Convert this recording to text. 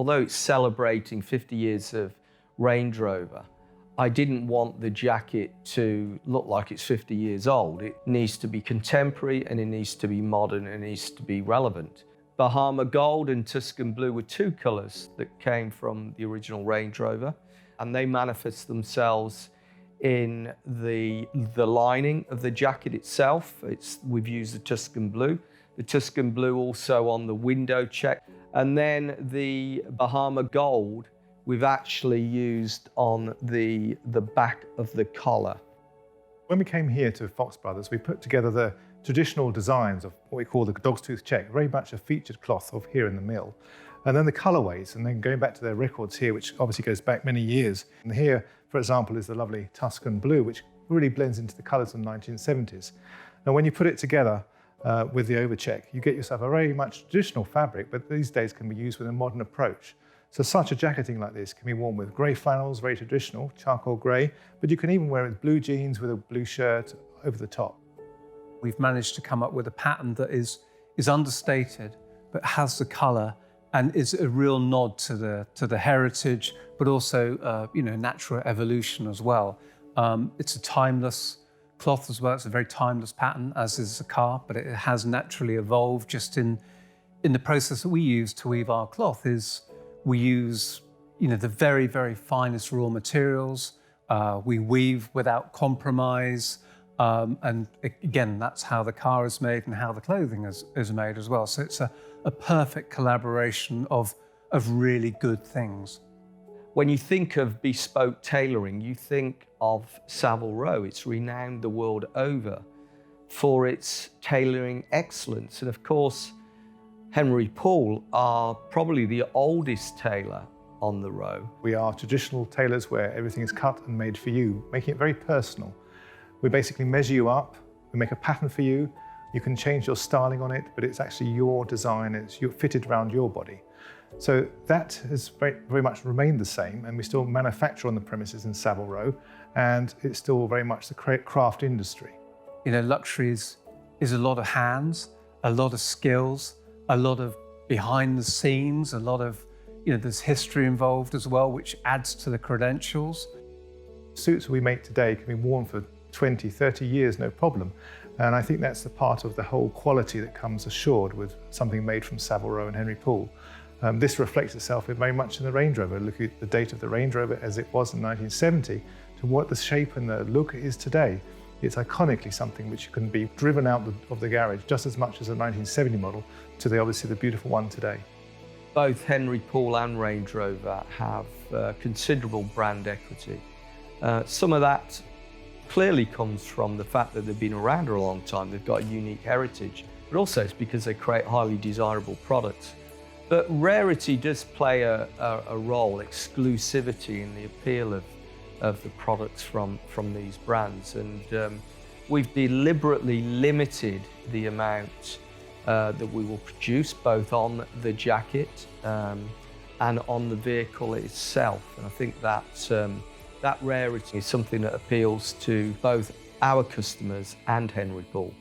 although it's celebrating 50 years of Range Rover, I didn't want the jacket to look like it's 50 years old. It needs to be contemporary, and it needs to be modern, and it needs to be relevant. Bahama Gold and Tuscan Blue were two colours that came from the original Range Rover, and they manifest themselves in the lining of the jacket itself. We've used the Tuscan Blue. The Tuscan Blue also on the window check. And then the Bahama Gold we've actually used on the back of the collar. When we came here to Fox Brothers, we put together the traditional designs of what we call the dog's tooth check, very much a featured cloth of here in the mill. And then the colorways, and then going back to their records here, which obviously goes back many years. And here, for example, is the lovely Tuscan Blue, which really blends into the colors of the 1970s. Now, when you put it together with the overcheck, you get yourself a very much traditional fabric, but these days can be used with a modern approach. So such a jacketing like this can be worn with grey flannels, very traditional, charcoal grey, but you can even wear it with blue jeans with a blue shirt over the top. We've managed to come up with a pattern that is understated, but has the colour and is a real nod to the heritage, but also natural evolution as well. It's a timeless cloth as well. It's a very timeless pattern, as is the car, but it has naturally evolved just in the process that we use to weave our cloth. We use the very, very finest raw materials. We weave without compromise. And again, that's how the car is made and how the clothing is made as well. So it's a perfect collaboration of really good things. When you think of bespoke tailoring, you think of Savile Row. It's renowned the world over for its tailoring excellence. And of course, Henry Poole are probably the oldest tailor on the row. We are traditional tailors where everything is cut and made for you, making it very personal. We basically measure you up, we make a pattern for you. You can change your styling on it, but it's actually your design, it's fitted around your body. So that has very, very much remained the same, and we still manufacture on the premises in Savile Row, and it's still very much the craft industry. Luxury is a lot of hands, a lot of skills, a lot of behind the scenes, a lot of, there's history involved as well, which adds to the credentials. Suits we make today can be worn for 20, 30 years, no problem. And I think that's the part of the whole quality that comes assured with something made from Savile Row and Henry Poole. This reflects itself very much in the Range Rover. Look at the date of the Range Rover as it was in 1970 to what the shape and the look is today. It's iconically something which can be driven out of the garage just as much as a 1970 model to obviously the beautiful one today. Both Henry Poole and Range Rover have considerable brand equity. Some of that clearly comes from the fact that they've been around a long time. They've got a unique heritage, but also it's because they create highly desirable products. But rarity does play a role, exclusivity in the appeal of the products from these brands. And we've deliberately limited the amount that we will produce, both on the jacket and on the vehicle itself. And I think that rarity is something that appeals to both our customers and Henry Poole.